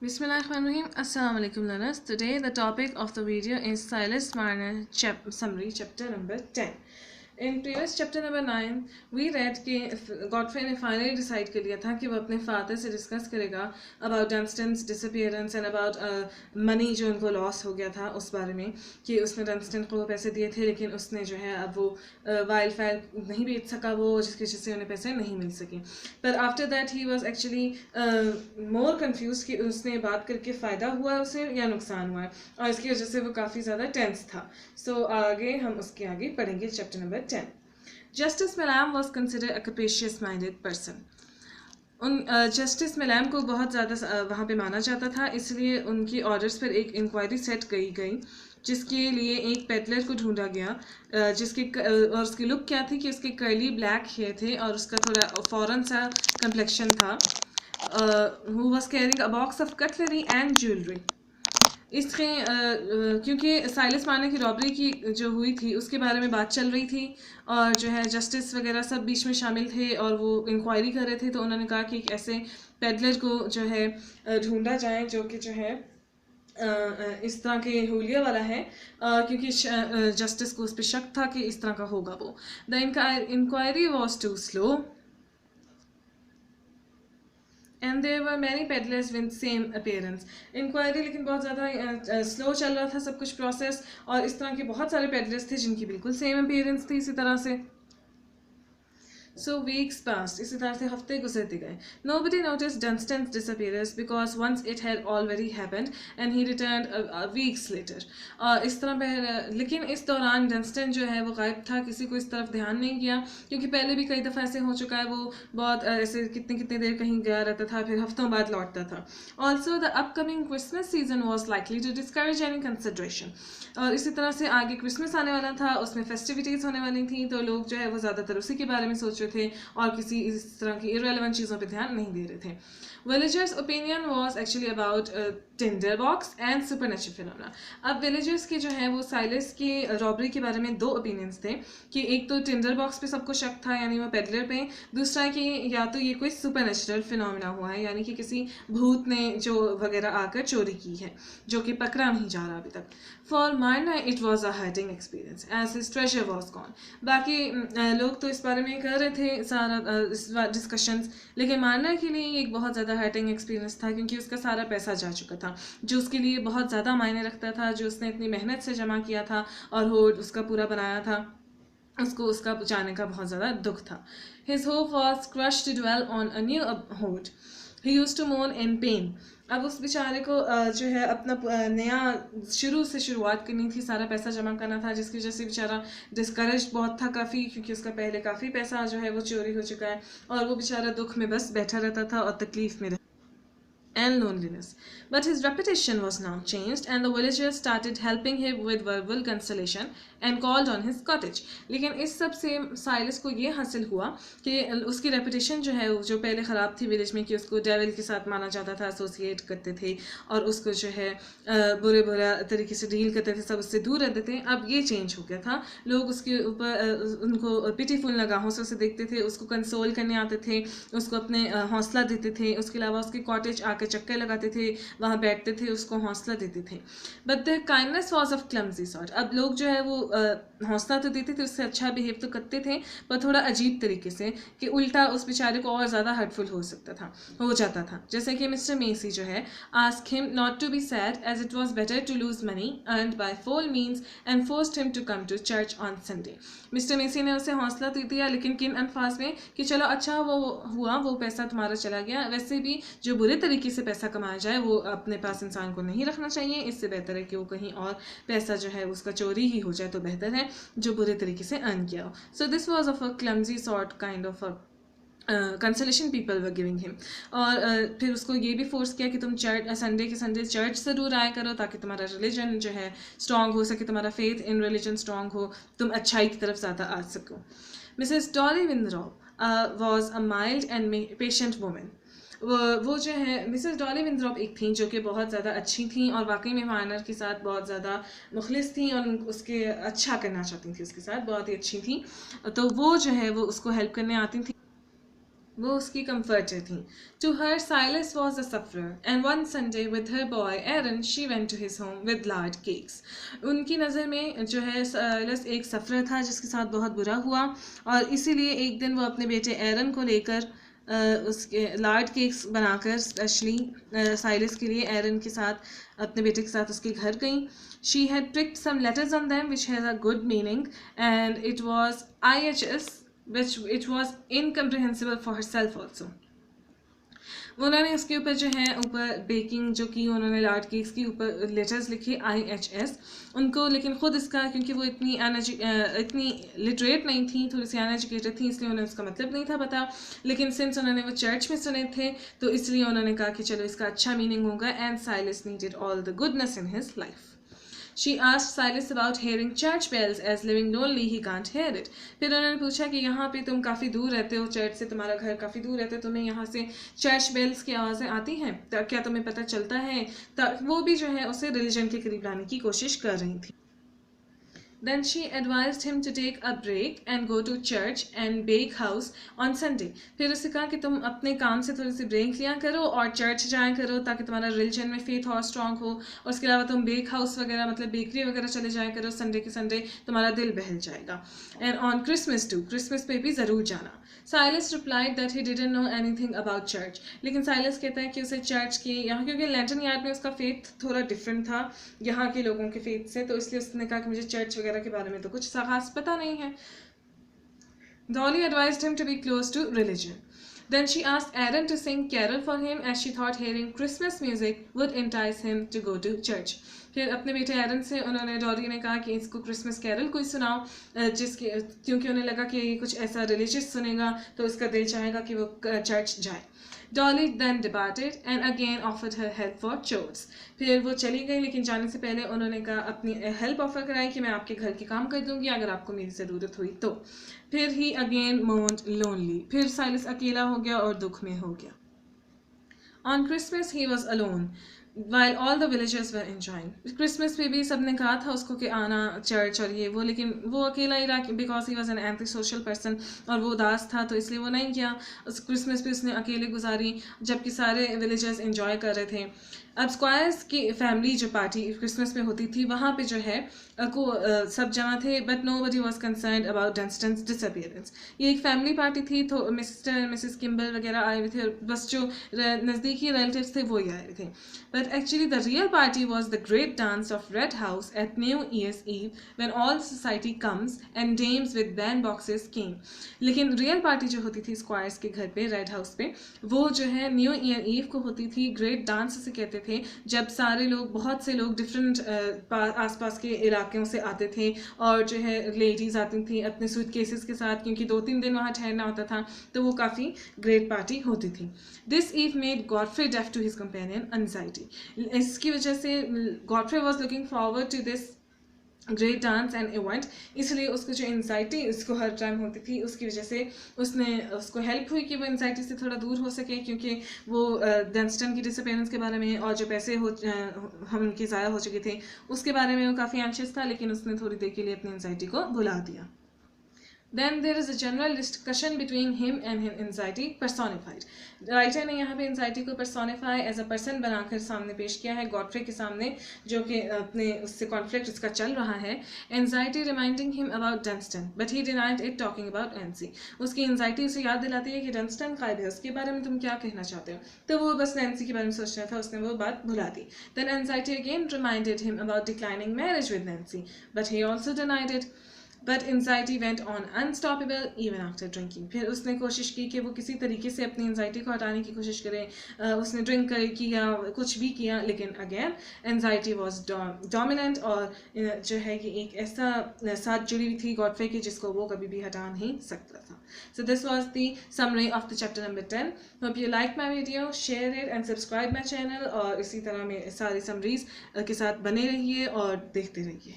Bismillahirrahmanirrahim. Assalamu alaikum learners. Today the topic of the video is Silas Marner summary chapter number 10. In previous chapter number 9 we read कि Godfrey ने finally decide कर लिया था कि वो अपने father से discuss करेगा about Dunstan's disappearance and about money जो उनको loss हो गया था उस बारे में कि उसने Dunstan को पैसे दिए थे लेकिन उसने जो है अब वो वाइल्डफायर नहीं बेच सका वो जिसकी वजह से उन्हें पैसे नहीं मिल सके पर after that he was actually more confuse कि उसने बात करके फ़ायदा हुआ उसे या नुकसान हुआ है और इसकी वजह से वो काफ़ी ज़्यादा टेंस था आगे हम उसके आगे पढ़ेंगे chapter number 10. Justice Milam was consider a capacious minded person. Justice Milam को बहुत ज़्यादा वहाँ पे माना जाता था इसलिए उनकी ऑर्डर्स पर एक इंक्वायरी सेट गई जिसके लिए एक पेडलर को ढूंढा गया जिसके और उसकी लुक क्या थी कि उसके कर्ली ब्लैक हेयर थे और उसका थोड़ा फॉरेन सा कम्प्लेक्शन था. Who was carrying a box of cutlery and jewellery. इसके क्योंकि साइलस मार्नर की रॉबरी की जो हुई थी उसके बारे में बात चल रही थी और जो है जस्टिस वगैरह सब बीच में शामिल थे और वो इंक्वायरी कर रहे थे तो उन्होंने कहा कि एक ऐसे पेडलर को जो है ढूंढा जाए जो कि जो है इस तरह के हुलिया वाला है क्योंकि जस्टिस को उस पर शक था कि इस तरह का होगा वो. The inquiry was too slow and there were many peddlers with same appearance. Inquiry लेकिन बहुत ज़्यादा स्लो चल रहा था सब कुछ प्रोसेस और इस तरह के बहुत सारे पेडलर्स थे जिनकी बिल्कुल सेम अपीयरेंस थी इसी तरह से. So weeks passed. इसी तरह से हफ्ते गुजरते गए. Nobody noticed Dunstan's disappearance because once it had already happened and he returned weeks later. इस तरह लेकिन इस दौरान डंस्टन जो है वो गायब था किसी को इस तरफ ध्यान नहीं किया क्योंकि पहले भी कई दफ़ा ऐसे हो चुका है वो बहुत ऐसे कितनी देर कहीं गया रहता था फिर हफ्तों बाद लौटता था. Also the upcoming Christmas season was likely to discourage any consideration. और इसी तरह से आगे क्रिसमस आने वाला था उसमें फेस्टिविटीज़ होने वाली थी तो लोग जो है वो ज़्यादातर उसी के बारे में सोच रहे थे और किसी इस तरह की इररेलेवेंट चीज़ों पे ध्यान नहीं दे रहे थे. Villagers' opinion was actually about tinderbox and supernatural phenomena. अब विलेजर्स के जो है वो साइलस की रॉबरी के बारे में दो ओपिनियंस थे कि एक तो टिंडर बॉक्स पे सबको शक था यानी वो पेडलर पे, दूसरा कि या तो ये कोई सुपरनेचुरल फिनोमेना हुआ है यानी कि किसी भूत ने जो वगैरह आकर चोरी की है जो कि पकड़ा नहीं जा रहा अभी तक. For Marner it was a hurting experience as his treasure was gone. बाकी लोग तो इस बारे में कर रहे थे सारा डिस्कशंस लेकिन मार्नर के लिए एक बहुत ज़्यादा हर्टिंग एक्सपीरियंस था क्योंकि उसका सारा पैसा जा चुका था जो उसके लिए बहुत ज़्यादा मायने रखता था जो उसने इतनी मेहनत से जमा किया था और होड उसका पूरा बनाया था उसको उसका जाने का बहुत ज़्यादा दुख था. His hope was crushed to dwell on a new hold. He used to mourn in pain. अब उस बेचारे को जो है अपना नया शुरू से शुरुआत करनी थी सारा पैसा जमा करना था जिसकी वजह से बेचारा डिस्करेज बहुत था काफ़ी क्योंकि उसका पहले काफ़ी पैसा जो है वो चोरी हो चुका है और वो बेचारा दुख में बस बैठा रहता था और तकलीफ में and loneliness. But his reputation was now changed and the villagers started helping him with verbal consolation and called on his cottage. लेकिन इस सब से साइलस को ये हासिल हुआ कि उसकी रेपुटेशन जो है जो पहले ख़राब थी विलेज में कि उसको डेविल के साथ माना जाता था एसोसिएट करते थे और उसको जो है बुरा तरीके से डील करते थे सब उससे दूर रहते थे. अब ये चेंज हो गया था लोग उसके ऊपर उनको पिटीफुल निगाहों से उसे देखते थे उसको कंसोल करने आते थे उसको अपने हौसला देते थे. उसके अलावा उसके कॉटेज आकर चक्कर लगाते थे वहाँ बैठते थे उसको हौसला देते थे. But the kindness was of clumsy sort. अब लोग जो है वो हौसला तो देते थे उससे अच्छा बिहेव तो करते थे पर थोड़ा अजीब तरीके से कि उल्टा उस बेचारे को और ज़्यादा हर्टफुल हो जाता था. जैसे कि मिस्टर मेसी जो है ask him not to be sad as it was better to lose money earned by foul means and forced him to come to church on Sunday. Mister Massey ने उसे हौसला दे दिया लेकिन किन अल्फाज में कि चलो अच्छा वो पैसा तुम्हारा चला गया वैसे भी जो बुरे तरीके से पैसा कमाया जाए वो अपने पास इंसान को नहीं रखना चाहिए. इससे बेहतर है कि वो कहीं और पैसा जो है उसका चोरी ही हो जाए तो बेहतर है जो बुरे तरीके से अर्न किया हो. So this was of a clumsy sort kind of a consolation people were giving him. और फिर उसको ये भी फोर्स किया कि तुम संडे के संडे चर्च ज़रूर आया करो ताकि तुम्हारा रिलीजन जो है स्ट्रॉन्ग हो सके तुम्हारा फेथ इन रिलीजन स्ट्रॉन्ग हो तुम अच्छाई की तरफ ज़्यादा आ सको. Mrs Dolly Winthrop was a mild and patient woman. वो जो है मिसेस डॉली विंद्रॉप एक थी जो कि बहुत ज़्यादा अच्छी थी और वाकई में मार्नर के साथ बहुत ज़्यादा मुखलिस थी और उसके अच्छा करना चाहती थी उसके साथ बहुत ही अच्छी थी. तो वो जो है वो उसको हेल्प करने आती थी वो उसकी कंफर्टर थी. To her, Silas was a sufferer, and one Sunday with her boy Aaron, she went to his home with lard cakes. उनकी नज़र में जो है साइलस एक सफ़र था जिसके साथ बहुत बुरा हुआ, और इसीलिए एक दिन वो अपने बेटे एरन को लेकर उसके लार्ड केक्स बनाकर स्पेशली साइलस के लिए एरन के साथ अपने बेटे के साथ उसके घर गई. She had pricked some letters on them which has a good meaning, and it was IHS, which it was incomprehensible for herself also. उन्होंने उसके ऊपर जो है ऊपर बेकिंग जो की उन्होंने लार्ड केक्स के ऊपर लेटर्स लिखे IHS उनको, लेकिन ख़ुद इसका क्योंकि वो इतनी लिटरेट नहीं थी, थोड़ी सी अनएजुकेटेड थी, इसलिए उन्हें उसका मतलब नहीं था पता. लेकिन सिंस उन्होंने वो चर्च में सुने थे तो इसलिए उन्होंने कहा कि चलो इसका अच्छा मीनिंग होगा. And Silas needed all the goodness in his life. She asked Silas about hearing church bells, as living lonely he can't hear it. फिर उन्होंने पूछा कि यहाँ पे तुम काफ़ी दूर रहते हो चर्च से, तुम्हारा घर काफ़ी दूर रहता है, तुम्हें यहाँ से चर्च बेल्स की आवाज़ें आती हैं, क्या तुम्हें पता चलता है? वो भी जो है उसे रिलीजन के करीब लाने की कोशिश कर रही थी. Then she advised him to take a break and go to church and bake house on Sunday. फिर उससे कहा कि तुम अपने काम से थोड़ी सी ब्रेक लिया करो और चर्च जाया करो ताकि तुम्हारा रिलीजन में फेथ और स्ट्रांग हो, और उसके अलावा तुम बेक हाउस वगैरह मतलब बेकरी वगैरह चले जाया करो संडे के संडे, तुम्हारा दिल बहल जाएगा. And on Christmas too, Christmas पे भी ज़रूर जाना. Silas replied that he didn't know anything about church. लेकिन साइलस कहता है कि उसे चर्च की यहाँ, क्योंकि लैंटन यार्ड में उसका फेथ थोड़ा डिफरेंट था यहाँ के लोगों के फेथ से, तो इसलिए उसने कहा कि मुझे चर्च वगैरह के बारे में तो कुछ खास पता नहीं है. Dolly advised him to be close to religion. Then she asked Aaron to sing carol for him as she thought hearing Christmas music would entice him to go to church. फिर अपने बेटे एरन से उन्होंने डॉली ने कहा कि इसको क्रिसमस कैरल कोई सुनाओ जिसके, क्योंकि उन्हें लगा कि ये कुछ ऐसा रिलीजियस सुनेगा तो उसका दिल चाहेगा कि वो चर्च जाए. Dolly then departed and again offered her help for chores. फिर वो चली गई, लेकिन जाने से पहले उन्होंने कहा अपनी हेल्प ऑफर कराई कि मैं आपके घर के काम कर दूंगी अगर आपको मेरी ज़रूरत हुई तो. फिर ही अगेन mourned lonely. फिर साइलस अकेला हो गया और दुख में हो गया. On Christmas he was alone while all the villagers were enjoying. Christmas पे भी सबने कहा था उसको कि आना चर्च और ये वो, लेकिन वो अकेला ही रहा because he was an anti social person, और वो उदास था तो इसलिए वो नहीं गया. उस क्रिसमस पे उसने अकेले गुजारी जबकि सारे विलेजर्स एंजॉय कर रहे थे. अब स्क्वायर्स की फैमिली जो पार्टी क्रिसमस में होती थी वहाँ पे जो है सब जमा थे, but nobody was concern about Dunstan's disappearance. ये एक फैमिली पार्टी थी तो मिस्टर मिसेस किम्बल वगैरह आए हुए थे और बस जो नज़दीकी रिलेटिव्स थे वो ही आए हुए थे. But actually the real party was the great dance of Red House at New Year's Eve when all society comes and dames with band boxes came. लेकिन रियल पार्टी जो होती थी स्क्वायर्स के घर पे रेड हाउस पे, वो जो है न्यू ईयर ईव को होती थी. ग्रेट डांस से कहते थे जब सारे लोग, बहुत से लोग डिफरेंट आसपास के इलाकों से आते थे और जो है लेडीज़ आती थी अपने सूटकेसेस के साथ, क्योंकि 2-3 दिन वहाँ ठहरना होता था, तो वो काफ़ी ग्रेट पार्टी होती थी. This eve made Godfrey deaf to his companion anxiety. इसकी वजह से Godfrey was looking forward to this great dance and event, इसलिए उसको जो एंजाइटी उसको हर टाइम होती थी उसकी वजह से उसको हेल्प हुई कि वो एंजाइटी से थोड़ा दूर हो सके, क्योंकि वो डंस्टन की डिसअपियरेंस के बारे में और जो पैसे हम उनके ज़ाया हो चुके थे उसके बारे में वो काफ़ी एंशियस था, लेकिन उसने थोड़ी देर के लिए अपनी एंजाइटी को भुला दिया. Then there is a general discussion between him and his anxiety personified. Writer ने यहाँ पे एंजाइटी को पर्सोनीफाई एज अ पर्सन बनाकर सामने पेश किया है गॉडफ्रे के सामने, जो कि अपने उससे कॉन्फ्लिक्ट उसका चल रहा है. Anxiety reminding him about Dunstan but he denied it talking about Nancy. उसकी एंजाइटी उसे याद दिलाती है कि डंस्टन गायब है, उसके बारे में तुम क्या कहना चाहते हो, तो वो बस नैन्सी के बारे में सोच रहा था, उसने वो बात भुला दी. Then anxiety again reminded him about declining marriage with Nancy but he also denied it. But anxiety went on unstoppable even after drinking. फिर उसने कोशिश की कि वो किसी तरीके से अपनी एंजाइटी को हटाने की कोशिश करे. उसने ड्रिंक की या कुछ भी किया, लेकिन अगेन एंजाइटी वॉज डोमिनेंट और जो है कि एक ऐसा साथ जुड़ी हुई थी गॉडफ्रे की जिसको वो कभी भी हटा नहीं सकता था. So this was the summary of the chapter number 10. Hope you like my video, share it and subscribe my channel, और इसी तरह में सारी समरीज के साथ बने रहिए और देखते रहिए.